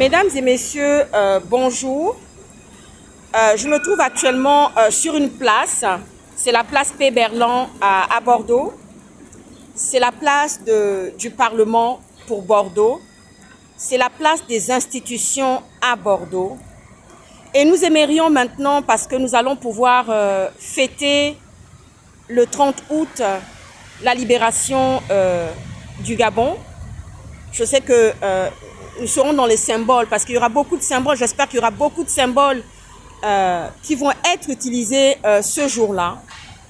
Mesdames et messieurs, bonjour. Je me trouve actuellement sur une place. C'est la place Péberlan à Bordeaux. C'est la place du Parlement pour Bordeaux. C'est la place des institutions à Bordeaux. Et nous aimerions maintenant, parce que nous allons pouvoir fêter le 30 août la libération du Gabon. Je sais que nous serons dans les symboles, parce qu'il y aura beaucoup de symboles. J'espère qu'il y aura beaucoup de symboles qui vont être utilisés ce jour-là.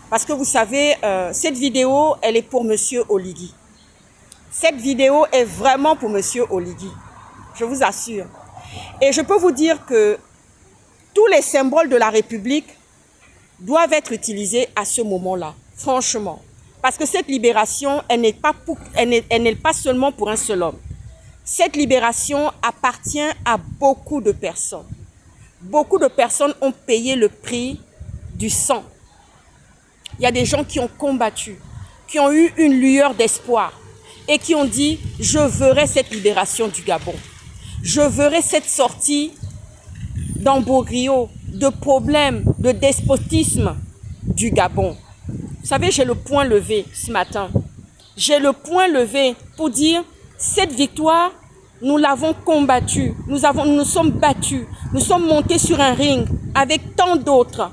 Parce que vous savez, cette vidéo, elle est pour Monsieur Oligui. Cette vidéo est vraiment pour Monsieur Oligui. Je vous assure. Et je peux vous dire que tous les symboles de la République doivent être utilisés à ce moment-là. Franchement. Parce que cette libération, elle n'est pas seulement pour un seul homme. Cette libération appartient à beaucoup de personnes. Beaucoup de personnes ont payé le prix du sang. Il y a des gens qui ont combattu, qui ont eu une lueur d'espoir et qui ont dit « Je verrai cette libération du Gabon. Je verrai cette sortie d'embrouilles, de problèmes, de despotisme du Gabon. » Vous savez, j'ai le poing levé ce matin. J'ai le poing levé pour dire cette victoire, nous l'avons combattue. Nous sommes battus. Nous sommes montés sur un ring avec tant d'autres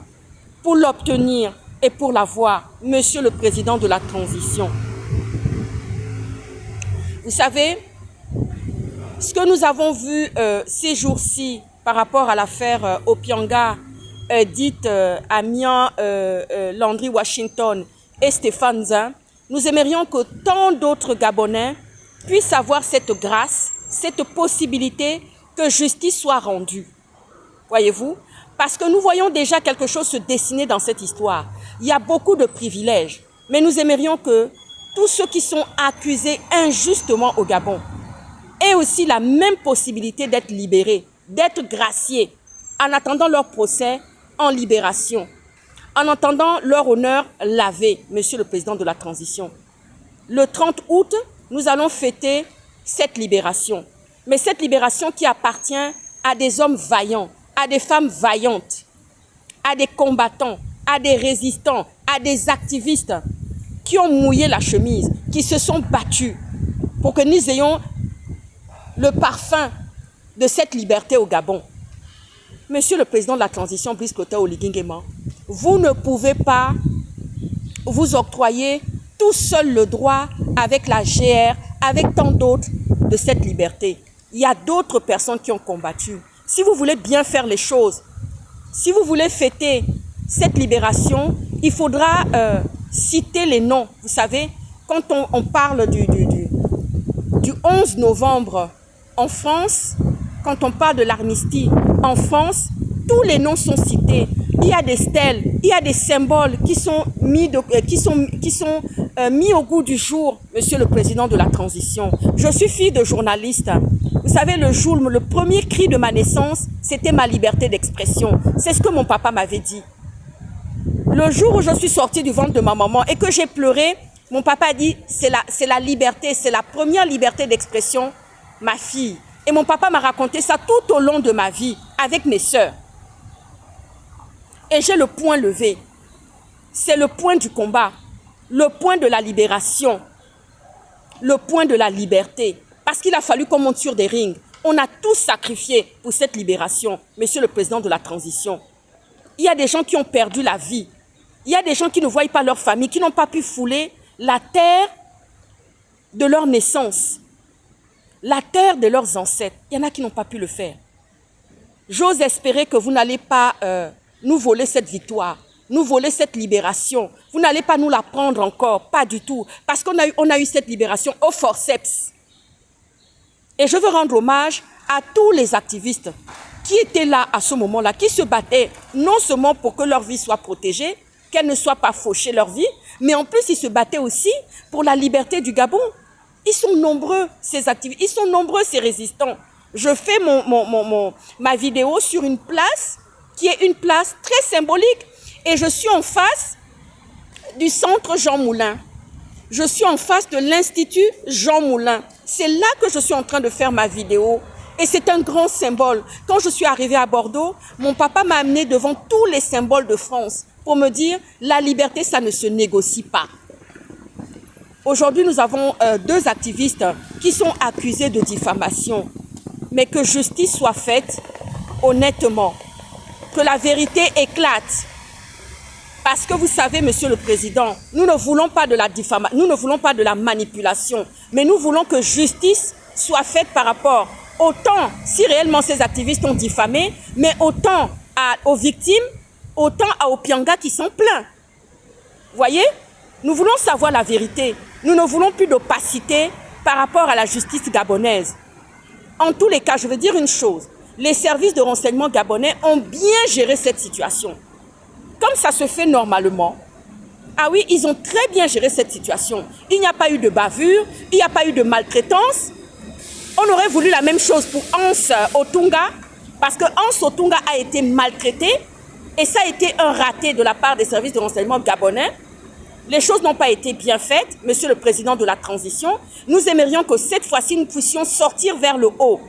pour l'obtenir et pour l'avoir. Monsieur le Président de la Transition. Vous savez, ce que nous avons vu ces jours-ci par rapport à l'affaire Opianga, dite Amiens, Landry Washington et Stéphane Zin, nous aimerions que tant d'autres Gabonais puissent avoir cette grâce, cette possibilité que justice soit rendue. Voyez-vous? Parce que nous voyons déjà quelque chose se dessiner dans cette histoire. Il y a beaucoup de privilèges, mais nous aimerions que tous ceux qui sont accusés injustement au Gabon aient aussi la même possibilité d'être libérés, d'être graciés, en attendant leur procès en libération, en attendant leur honneur lavé, Monsieur le Président de la Transition. Le 30 août, nous allons fêter cette libération. Mais cette libération qui appartient à des hommes vaillants, à des femmes vaillantes, à des combattants, à des résistants, à des activistes qui ont mouillé la chemise, qui se sont battus pour que nous ayons le parfum de cette liberté au Gabon. Monsieur le Président de la Transition, Brice Clotaire Oligui Nguema, vous ne pouvez pas vous octroyer tout seul le droit avec la GR, avec tant d'autres, de cette liberté. Il y a d'autres personnes qui ont combattu. Si vous voulez bien faire les choses, si vous voulez fêter cette libération, il faudra citer les noms. Vous savez, quand on parle du 11 novembre en France, quand on parle de l'armistice en France, tous les noms sont cités. Il y a des stèles, il y a des symboles qui sont mis au goût du jour, Monsieur le Président de la Transition. Je suis fille de journaliste. Vous savez, le premier cri de ma naissance, c'était ma liberté d'expression. C'est ce que mon papa m'avait dit. Le jour où je suis sortie du ventre de ma maman et que j'ai pleuré, mon papa a dit, c'est la liberté, c'est la première liberté d'expression, ma fille. Et mon papa m'a raconté ça tout au long de ma vie, avec mes sœurs. Et j'ai le poing levé. C'est le point du combat, le point de la libération, le point de la liberté. Parce qu'il a fallu qu'on monte sur des rings. On a tous sacrifié pour cette libération, Monsieur le Président de la Transition. Il y a des gens qui ont perdu la vie. Il y a des gens qui ne voient pas leur famille, qui n'ont pas pu fouler la terre de leur naissance, la terre de leurs ancêtres. Il y en a qui n'ont pas pu le faire. J'ose espérer que vous n'allez pas nous voler cette victoire, nous voler cette libération. Vous n'allez pas nous la prendre encore, pas du tout. Parce qu'on a eu cette libération au forceps. Et je veux rendre hommage à tous les activistes qui étaient là à ce moment-là, qui se battaient non seulement pour que leur vie soit protégée, qu'elle ne soit pas fauchée leur vie, mais en plus ils se battaient aussi pour la liberté du Gabon. Ils sont nombreux, ces activistes, ils sont nombreux, ces résistants. Je fais ma vidéo sur une place qui est une place très symbolique. Et je suis en face du centre Jean Moulin. Je suis en face de l'Institut Jean Moulin. C'est là que je suis en train de faire ma vidéo Et c'est un grand symbole. Quand je suis arrivée à Bordeaux, mon papa m'a amené devant tous les symboles de France pour me dire la liberté, ça ne se négocie pas. Aujourd'hui, nous avons deux activistes qui sont accusés de diffamation. Mais que justice soit faite honnêtement. Que la vérité éclate. Parce que vous savez, Monsieur le Président, nous ne voulons pas de la diffamation, nous ne voulons pas de la manipulation, mais nous voulons que justice soit faite par rapport autant, si réellement ces activistes ont diffamé, mais autant aux victimes, autant à Opianga qui sont pleins. Voyez? Nous voulons savoir la vérité. Nous ne voulons plus d'opacité par rapport à la justice gabonaise. En tous les cas, je veux dire une chose. Les services de renseignement gabonais ont bien géré cette situation. Comme ça se fait normalement. Ah oui, ils ont très bien géré cette situation. Il n'y a pas eu de bavure, il n'y a pas eu de maltraitance. On aurait voulu la même chose pour Hans Otunga, parce que Hans Otunga a été maltraité et ça a été un raté de la part des services de renseignement gabonais. Les choses n'ont pas été bien faites, Monsieur le Président de la transition. Nous aimerions que cette fois-ci, nous puissions sortir vers le haut.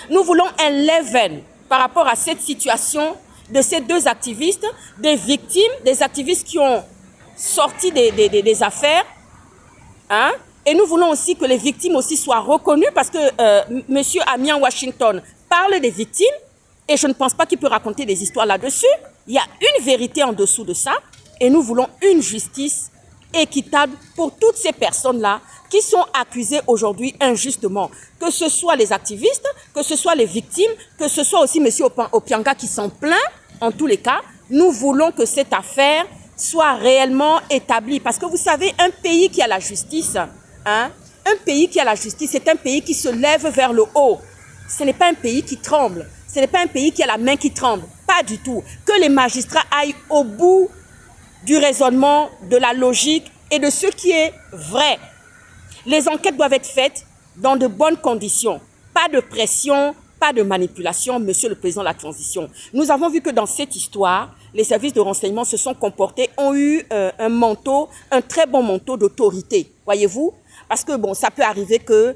Nous voulons un level par rapport à cette situation de ces deux activistes, des victimes, des activistes qui ont sorti des affaires. Hein? Et nous voulons aussi que les victimes aussi soient reconnues parce que M. Amian Washington parle des victimes et je ne pense pas qu'il peut raconter des histoires là-dessus. Il y a une vérité en dessous de ça et nous voulons une justice équitable pour toutes ces personnes-là qui sont accusées aujourd'hui injustement. Que ce soit les activistes, que ce soit les victimes, que ce soit aussi M. Opianga qui s'en plaint, en tous les cas, nous voulons que cette affaire soit réellement établie. Parce que vous savez, un pays qui a la justice, hein, un pays qui a la justice, c'est un pays qui se lève vers le haut. Ce n'est pas un pays qui tremble. Ce n'est pas un pays qui a la main qui tremble. Pas du tout. Que les magistrats aillent au bout du raisonnement, de la logique et de ce qui est vrai. Les enquêtes doivent être faites dans de bonnes conditions. Pas de pression, pas de manipulation, Monsieur le Président de la transition. Nous avons vu que dans cette histoire, les services de renseignement se sont comportés, ont eu un manteau, un très bon manteau d'autorité. Voyez-vous? Parce que bon, ça peut arriver que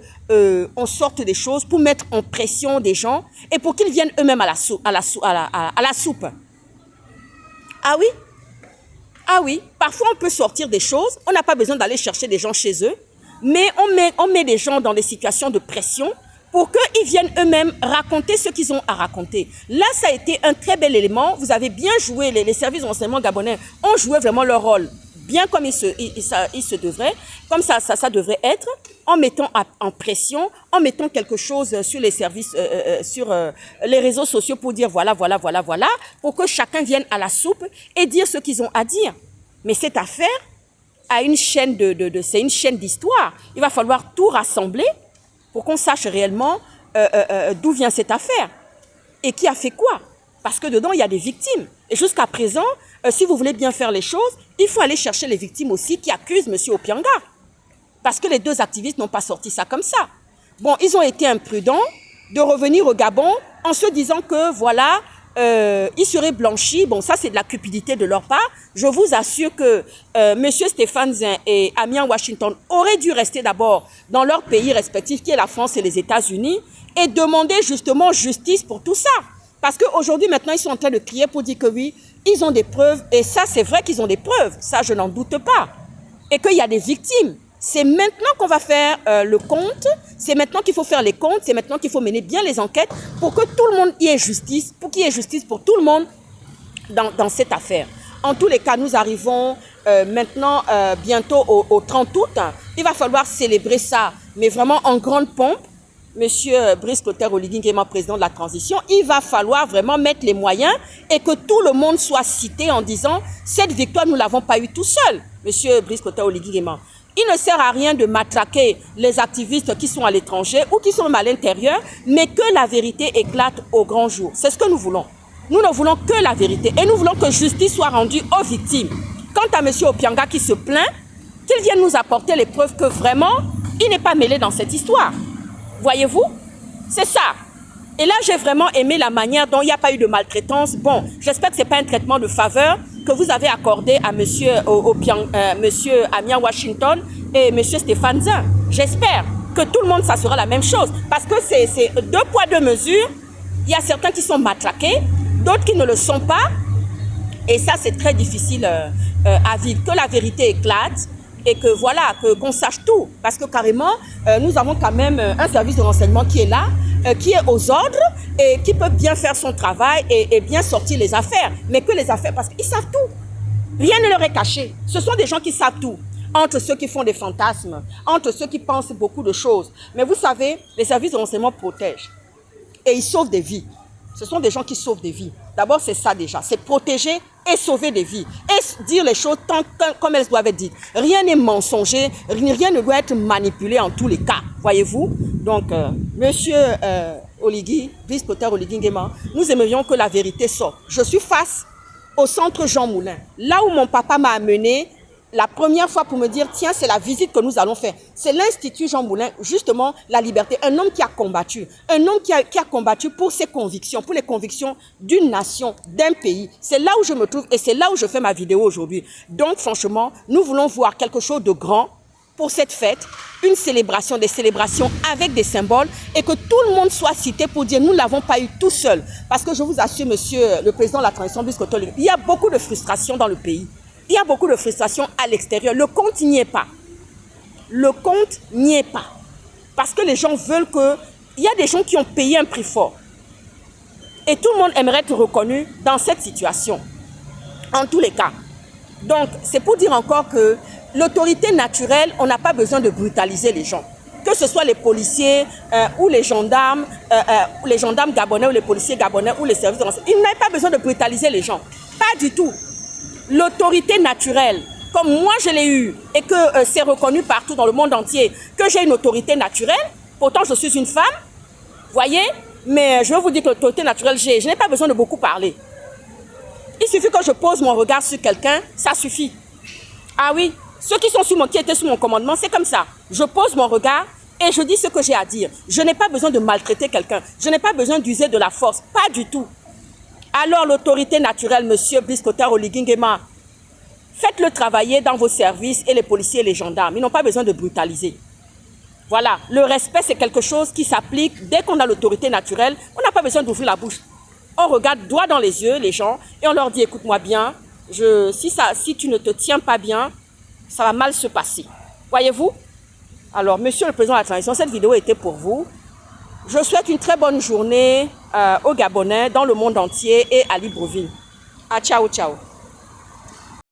on sorte des choses pour mettre en pression des gens et pour qu'ils viennent eux-mêmes à la soupe. Ah oui? Ah oui, parfois on peut sortir des choses, on n'a pas besoin d'aller chercher des gens chez eux, mais on met des gens dans des situations de pression pour qu'ils viennent eux-mêmes raconter ce qu'ils ont à raconter. Là, ça a été un très bel élément. Vous avez bien joué, les services de renseignement gabonais ont joué vraiment leur rôle, bien comme il se devrait, comme ça devrait être, en mettant en pression, en mettant quelque chose sur les services, sur les réseaux sociaux pour dire voilà, pour que chacun vienne à la soupe et dire ce qu'ils ont à dire. Mais cette affaire a une chaîne c'est une chaîne d'histoire. Il va falloir tout rassembler pour qu'on sache réellement d'où vient cette affaire et qui a fait quoi. Parce que dedans, il y a des victimes. Et jusqu'à présent, si vous voulez bien faire les choses, il faut aller chercher les victimes aussi qui accusent M. Opianga. Parce que les deux activistes n'ont pas sorti ça comme ça. Bon, ils ont été imprudents de revenir au Gabon en se disant que voilà, ils seraient blanchis. Bon, ça c'est de la cupidité de leur part. Je vous assure que M. Stéphane Zin et Amian Washington auraient dû rester d'abord dans leur pays respectif, qui est la France et les États-Unis, et demander justement justice pour tout ça. Parce qu'aujourd'hui, maintenant, ils sont en train de crier pour dire que oui, ils ont des preuves. Et ça, c'est vrai qu'ils ont des preuves. Ça, je n'en doute pas. Et qu'il y a des victimes. C'est maintenant qu'on va faire le compte. C'est maintenant qu'il faut faire les comptes. C'est maintenant qu'il faut mener bien les enquêtes pour que tout le monde y ait justice. Pour qu'il y ait justice pour tout le monde dans cette affaire. En tous les cas, nous arrivons maintenant bientôt au 30 août. Il va falloir célébrer ça, mais vraiment en grande pompe. Monsieur Brice Clotaire Oligui Nguema, président de la transition, il va falloir vraiment mettre les moyens et que tout le monde soit cité en disant cette victoire, nous ne l'avons pas eue tout seul, Monsieur Brice Clotaire Oligui Nguema. Il ne sert à rien de matraquer les activistes qui sont à l'étranger ou qui sont à l'intérieur, mais que la vérité éclate au grand jour. C'est ce que nous voulons. Nous ne voulons que la vérité et nous voulons que justice soit rendue aux victimes. Quant à Monsieur Opianga qui se plaint, qu'il vienne nous apporter les preuves que vraiment, il n'est pas mêlé dans cette histoire. Voyez-vous? C'est ça. Et là, j'ai vraiment aimé la manière dont il n'y a pas eu de maltraitance. Bon, j'espère que ce n'est pas un traitement de faveur que vous avez accordé à monsieur Amian Washington et monsieur Stéphane Zin. J'espère que tout le monde, ça sera la même chose. Parce que c'est 2 poids, 2 mesures. Il y a certains qui sont matraqués, d'autres qui ne le sont pas. Et ça, c'est très difficile à vivre. Que la vérité éclate et que voilà, qu'on sache tout. Parce que carrément, nous avons quand même un service de renseignement qui est là, qui est aux ordres et qui peut bien faire son travail et bien sortir les affaires. Mais que les affaires, parce qu'ils savent tout. Rien ne leur est caché. Ce sont des gens qui savent tout. Entre ceux qui font des fantasmes, entre ceux qui pensent beaucoup de choses. Mais vous savez, les services de renseignement protègent. Et ils sauvent des vies. Ce sont des gens qui sauvent des vies. D'abord, c'est ça déjà. C'est protéger et sauver des vies. Et dire les choses comme elles doivent être dites. Rien n'est mensonger. Rien ne doit être manipulé en tous les cas. Voyez-vous? Donc, monsieur Oligui, vice-docteur Oligui Nguema, nous aimerions que la vérité sorte. Je suis face au centre Jean Moulin. Là où mon papa m'a amené la première fois pour me dire, tiens, c'est la visite que nous allons faire. C'est l'Institut Jean Moulin, justement, la liberté. Un homme qui a combattu. Un homme qui a combattu pour ses convictions, pour les convictions d'une nation, d'un pays. C'est là où je me trouve et c'est là où je fais ma vidéo aujourd'hui. Donc, franchement, nous voulons voir quelque chose de grand pour cette fête, une célébration, des célébrations avec des symboles et que tout le monde soit cité pour dire, nous ne l'avons pas eu tout seul. Parce que je vous assure, monsieur le président de la transition biscottole, il y a beaucoup de frustration dans le pays. Il y a beaucoup de frustration à l'extérieur. Le compte n'y est pas. Le compte n'y est pas. Parce que les gens veulent que... Il y a des gens qui ont payé un prix fort. Et tout le monde aimerait être reconnu dans cette situation. En tous les cas. Donc, c'est pour dire encore que l'autorité naturelle, on n'a pas besoin de brutaliser les gens. Que ce soit les policiers ou les gendarmes gabonais ou les policiers gabonais ou les services de renseignement. Ils n'ont pas besoin de brutaliser les gens. Pas du tout. L'autorité naturelle, comme moi je l'ai eu et que c'est reconnu partout dans le monde entier, que j'ai une autorité naturelle, pourtant je suis une femme, voyez, mais je veux vous dire que l'autorité naturelle, je n'ai pas besoin de beaucoup parler. Il suffit que je pose mon regard sur quelqu'un, ça suffit. Ah oui, ceux qui étaient sous mon commandement, c'est comme ça. Je pose mon regard et je dis ce que j'ai à dire. Je n'ai pas besoin de maltraiter quelqu'un, je n'ai pas besoin d'user de la force, pas du tout. Alors l'autorité naturelle, monsieur biscotteur Oligui Nguema, faites-le travailler dans vos services et les policiers et les gendarmes. Ils n'ont pas besoin de brutaliser. Voilà, le respect c'est quelque chose qui s'applique dès qu'on a l'autorité naturelle. On n'a pas besoin d'ouvrir la bouche. On regarde droit dans les yeux les gens et on leur dit, écoute-moi bien, si tu ne te tiens pas bien, ça va mal se passer. Voyez-vous? Alors, monsieur le président de la transition, cette vidéo était pour vous. Je souhaite une très bonne journée aux Gabonais, dans le monde entier et à Libreville. Ah, ciao, ciao.